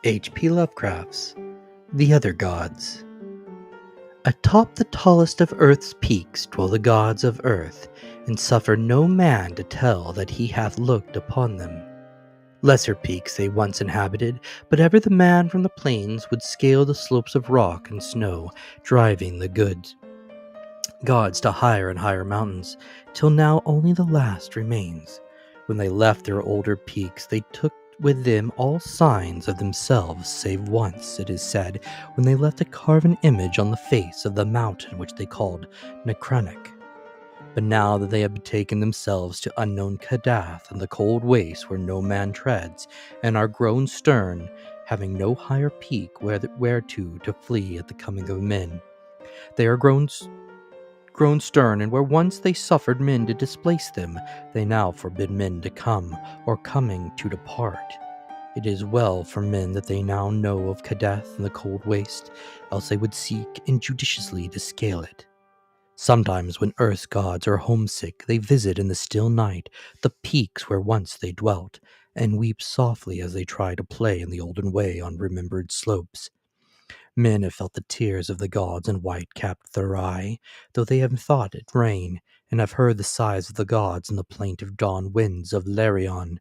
H.P. Lovecraft's The Other Gods. Atop the tallest of earth's peaks dwell the gods of earth, and suffer no man to tell that he hath looked upon them. Lesser peaks they once inhabited, but ever the man from the plains would scale the slopes of rock and snow, driving the good gods to higher and higher mountains, till now only the last remains. When they left their older peaks, they took with them all signs of themselves, save once, it is said, when they left a carven image on the face of the mountain which they called Necronic. But now that they have betaken themselves to unknown Kadath and the cold waste where no man treads, and are grown stern, having no higher peak whereto to flee at the coming of men, they are grown stern, and where once they suffered men to displace them, they now forbid men to come, or coming to depart. It is well for men that they now know of Kadath and the cold waste, else they would seek injudiciously to scale it. Sometimes when earth's gods are homesick, they visit in the still night the peaks where once they dwelt, and weep softly as they try to play in the olden way on remembered slopes. Men have felt the tears of the gods in white-capped Thurai, though they have thought it rain, and have heard the sighs of the gods in the plaintive dawn winds of Larion.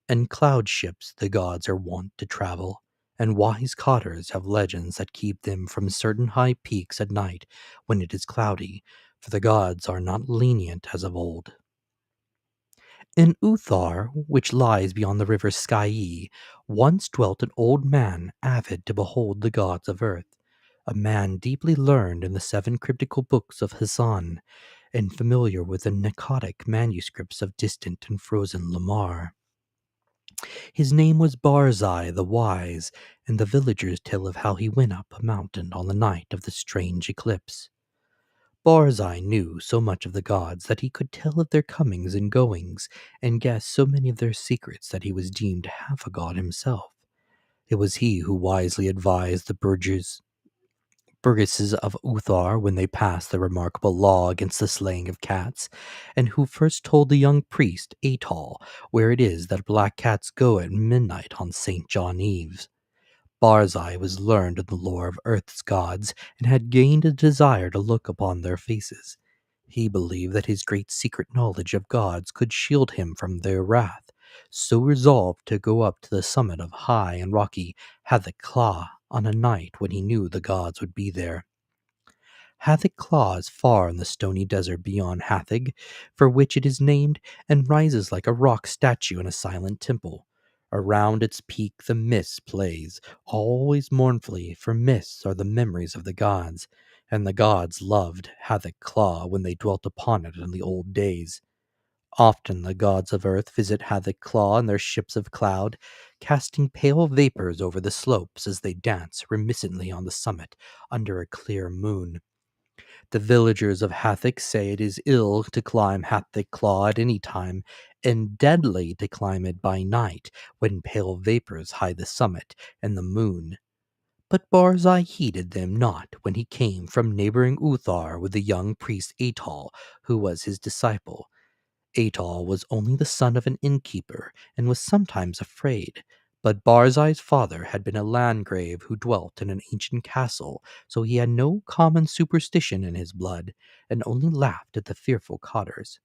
And cloud ships the gods are wont to travel, and wise cotters have legends that keep them from certain high peaks at night when it is cloudy, for the gods are not lenient as of old. In Uthar, which lies beyond the river Skye, once dwelt an old man avid to behold the gods of earth, a man deeply learned in the 7 cryptical books of Hassan, and familiar with the Nekhotic manuscripts of distant and frozen Lamar. His name was Barzai the Wise, and the villagers tell of how he went up a mountain on the night of the strange eclipse. Barzai knew so much of the gods that he could tell of their comings and goings, and guess so many of their secrets that he was deemed half a god himself. It was he who wisely advised the burgesses of Uthar when they passed the remarkable law against the slaying of cats, and who first told the young priest Atal where it is that black cats go at midnight on St. John Eves. Barzai was learned in the lore of Earth's gods, and had gained a desire to look upon their faces. He believed that his great secret knowledge of gods could shield him from their wrath, so resolved to go up to the summit of high and rocky Hatheg-Kla on a night when he knew the gods would be there. Hatheg-Kla is far in the stony desert beyond Hatheg, for which it is named, and rises like a rock statue in a silent temple. Around its peak the mist plays, always mournfully, for mists are the memories of the gods, and the gods loved Hatheg-Kla when they dwelt upon it in the old days. Often the gods of earth visit Hatheg-Kla in their ships of cloud, casting pale vapors over the slopes as they dance reminiscently on the summit under a clear moon. The villagers of Hatheg say it is ill to climb Hatheg-Kla at any time, and deadly to climb it by night, when pale vapors hide the summit and the moon. But Barzai heeded them not when he came from neighboring Uthar with the young priest Atal, who was his disciple. Atal was only the son of an innkeeper, and was sometimes afraid. But Barzai's father had been a landgrave who dwelt in an ancient castle, so he had no common superstition in his blood, and only laughed at the fearful cotters.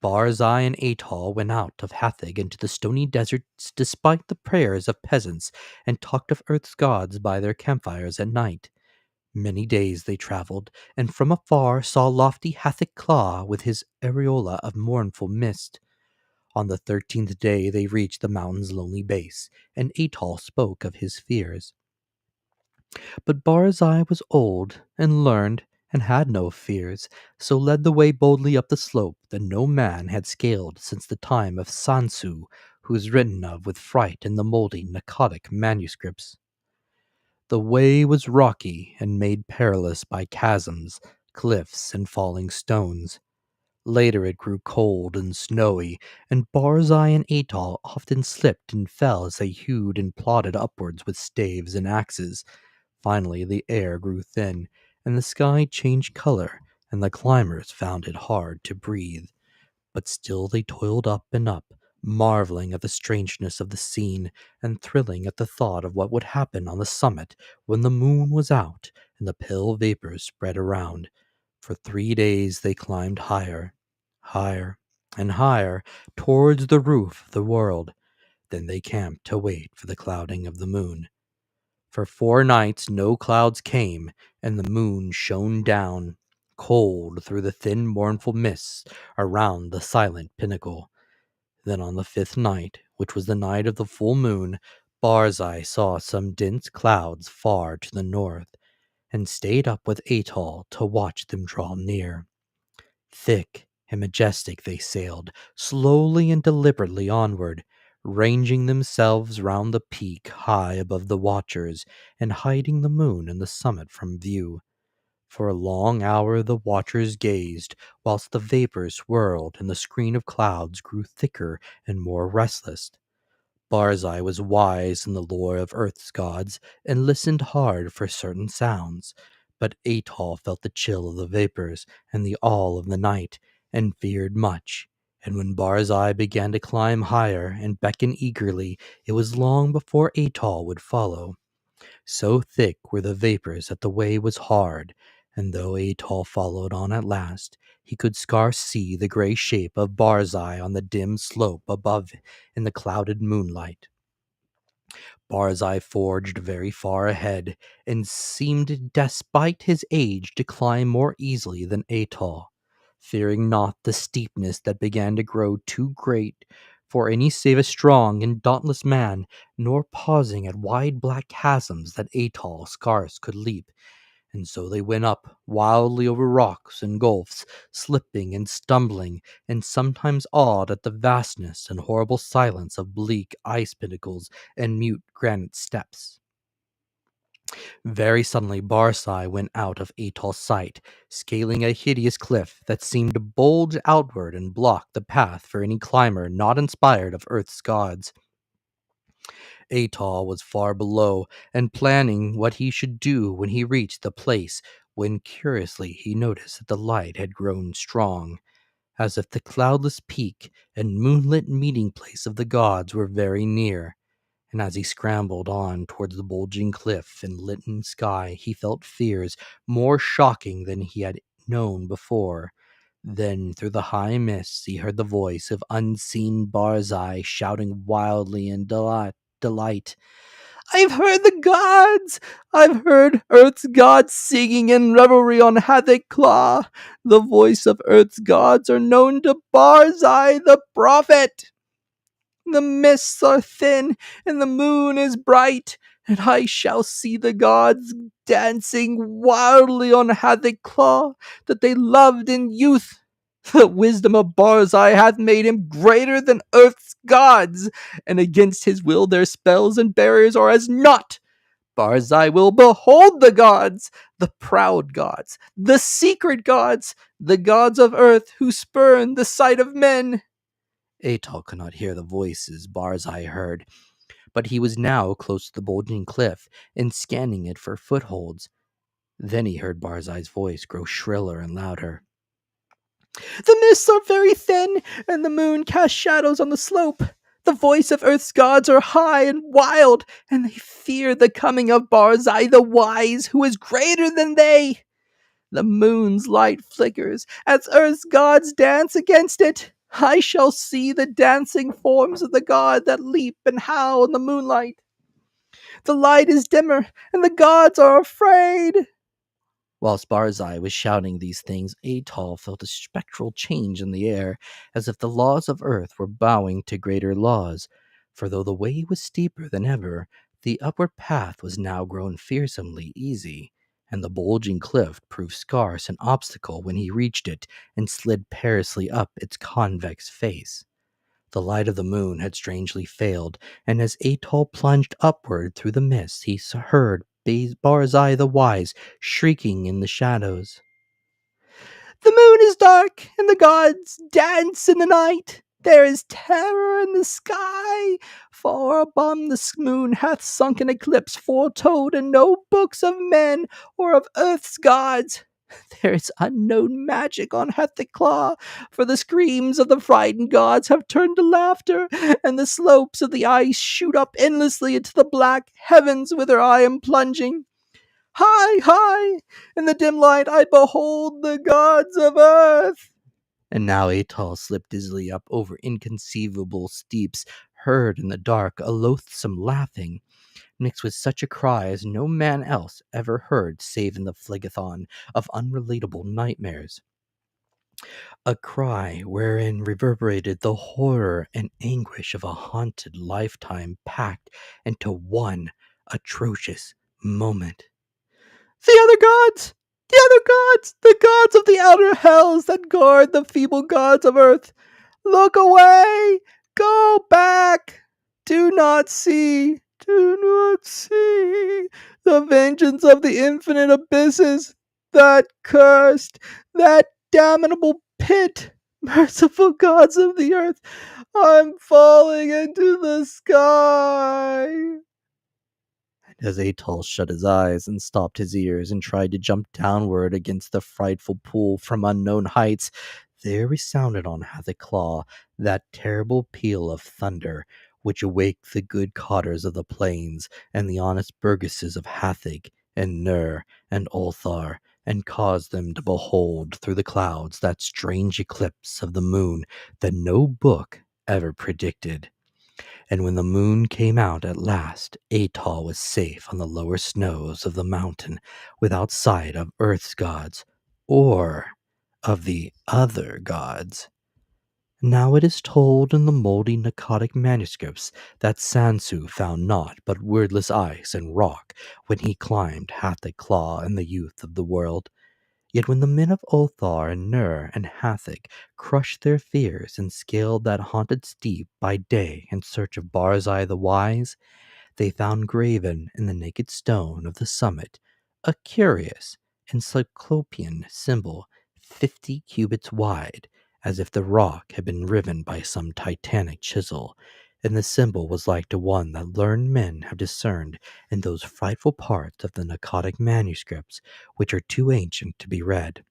Barzai and Atal went out of Hatheg into the stony deserts despite the prayers of peasants, and talked of earth's gods by their campfires at night. Many days they travelled, and from afar saw lofty Hatheg-Kla with his aureola of mournful mist. On the 13th day they reached the mountain's lonely base, and Atal spoke of his fears. But Barzai was old and learned, and had no fears, so led the way boldly up the slope that no man had scaled since the time of Sansu, who is written of with fright in the mouldy Nekhotic manuscripts. The way was rocky and made perilous by chasms, cliffs, and falling stones. Later it grew cold and snowy, and Barzai and Atal often slipped and fell as they hewed and plodded upwards with staves and axes. Finally the air grew thin, and the sky changed color, and the climbers found it hard to breathe. But still they toiled up and up, marveling at the strangeness of the scene and thrilling at the thought of what would happen on the summit when the moon was out and the pale vapors spread around. For 3 days they climbed higher, higher, and higher towards the roof of the world. Then they camped to wait for the clouding of the moon. For 4 nights no clouds came, and the moon shone down, cold through the thin mournful mists around the silent pinnacle. Then on the 5th night, which was the night of the full moon, Barzai saw some dense clouds far to the north, and stayed up with Atal to watch them draw near. Thick and majestic they sailed, slowly and deliberately onward, ranging themselves round the peak high above the watchers, and hiding the moon and the summit from view. For a long hour the watchers gazed, whilst the vapors swirled and the screen of clouds grew thicker and more restless. Barzai was wise in the lore of Earth's gods, and listened hard for certain sounds. But Atal felt the chill of the vapors and the awe of the night, and feared much. And when Barzai began to climb higher and beckon eagerly, it was long before Atal would follow. So thick were the vapors that the way was hard, and though Atal followed on at last, he could scarce see the grey shape of Barzai on the dim slope above in the clouded moonlight. Barzai forged very far ahead, and seemed, despite his age, to climb more easily than Atal, fearing not the steepness that began to grow too great for any save a strong and dauntless man, nor pausing at wide black chasms that Atal scarce could leap. And so they went up wildly over rocks and gulfs, slipping and stumbling, and sometimes awed at the vastness and horrible silence of bleak ice pinnacles and mute granite steps. Very suddenly Barzai went out of Atal's sight, scaling a hideous cliff that seemed to bulge outward and block the path for any climber not inspired of Earth's gods. Atal was far below, and planning what he should do when he reached the place, when curiously he noticed that the light had grown strong, as if the cloudless peak and moonlit meeting place of the gods were very near. And as he scrambled on towards the bulging cliff and litten sky, he felt fears more shocking than he had known before. Then through the high mists he heard the voice of unseen Barzai shouting wildly in delight. "I've heard the gods! I've heard Earth's gods singing in revelry on Hatheg-Kla! The voice of Earth's gods are known to Barzai the prophet! The mists are thin, and the moon is bright, and I shall see the gods dancing wildly on Hatheg-Kla that they loved in youth. The wisdom of Barzai hath made him greater than Earth's gods, and against his will their spells and barriers are as naught. Barzai will behold the gods, the proud gods, the secret gods, the gods of earth who spurn the sight of men." Atal could not hear the voices Barzai heard, but he was now close to the bulging cliff and scanning it for footholds. Then he heard Barzai's voice grow shriller and louder. "The mists are very thin, and the moon casts shadows on the slope. The voice of Earth's gods are high and wild, and they fear the coming of Barzai the Wise, who is greater than they. The moon's light flickers as Earth's gods dance against it. I shall see the dancing forms of the god that leap and howl in the moonlight. The light is dimmer, and the gods are afraid." Whilst Barzai was shouting these things, Atal felt a spectral change in the air, as if the laws of earth were bowing to greater laws. For though the way was steeper than ever, the upward path was now grown fearsomely easy, and the bulging cliff proved scarce an obstacle when he reached it and slid perilously up its convex face. The light of the moon had strangely failed, and as Atal plunged upward through the mist, he heard Barzai the Wise shrieking in the shadows. "The moon is dark, and the gods dance in the night. There is terror in the sky, for upon the moon hath sunk an eclipse foretold in no books of men or of earth's gods. There is unknown magic on Hatheg-Kla, for the screams of the frightened gods have turned to laughter, and the slopes of the ice shoot up endlessly into the black heavens whither I am plunging. High, high, in the dim light I behold the gods of earth. And now Atal slipped dizzily up over inconceivable steeps, heard in the dark a loathsome laughing, mixed with such a cry as no man else ever heard save in the phlegethon of unrelatable nightmares. A cry wherein reverberated the horror and anguish of a haunted lifetime packed into one atrocious moment. The other gods! The other gods! The gods of the outer hells that guard the feeble gods of earth! Look away! Go back! Do not see! Do not see! The vengeance of the infinite abysses! That cursed! That damnable pit! Merciful gods of the earth! I'm falling into the sky! As Atal shut his eyes and stopped his ears and tried to jump downward against the frightful pool from unknown heights, there resounded on Hatheg-Kla that terrible peal of thunder which awaked the good cotters of the plains and the honest burgesses of Hatheg and Nur and Ulthar, and caused them to behold through the clouds that strange eclipse of the moon that no book ever predicted. And when the moon came out at last, Atal was safe on the lower snows of the mountain without sight of earth's gods or of the other gods. Now it is told in the moldy Narcotic manuscripts that Sansu found naught but wordless ice and rock when he climbed Hatheg-Kla in the youth of the world. Yet when the men of Ulthar and Nur and Hatheg crushed their fears and scaled that haunted steep by day in search of Barzai the Wise, they found graven in the naked stone of the summit a curious encyclopean symbol 50 cubits wide, as if the rock had been riven by some titanic chisel, and the symbol was like to one that learned men have discerned in those frightful parts of the Narcotic manuscripts which are too ancient to be read.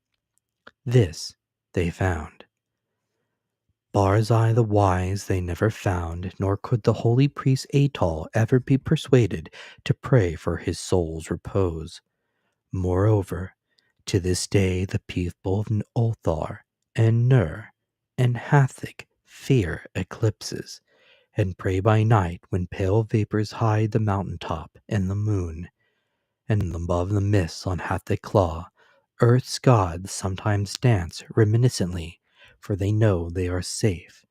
This they found. Barzai the Wise they never found, nor could the holy priest Atal ever be persuaded to pray for his soul's repose. Moreover, to this day the people of Ulthar and Nur and Hatheg fear eclipses, and pray by night when pale vapors hide the mountain top and the moon. And above the mists on Hatheg-Kla, earth's gods sometimes dance reminiscently, for they know they are safe,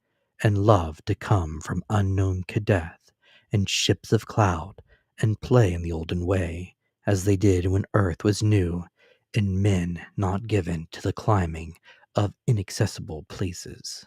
and love to come from unknown Kadeth and ships of cloud, and play in the olden way, as they did when earth was new, and men not given to the climbing of inaccessible places.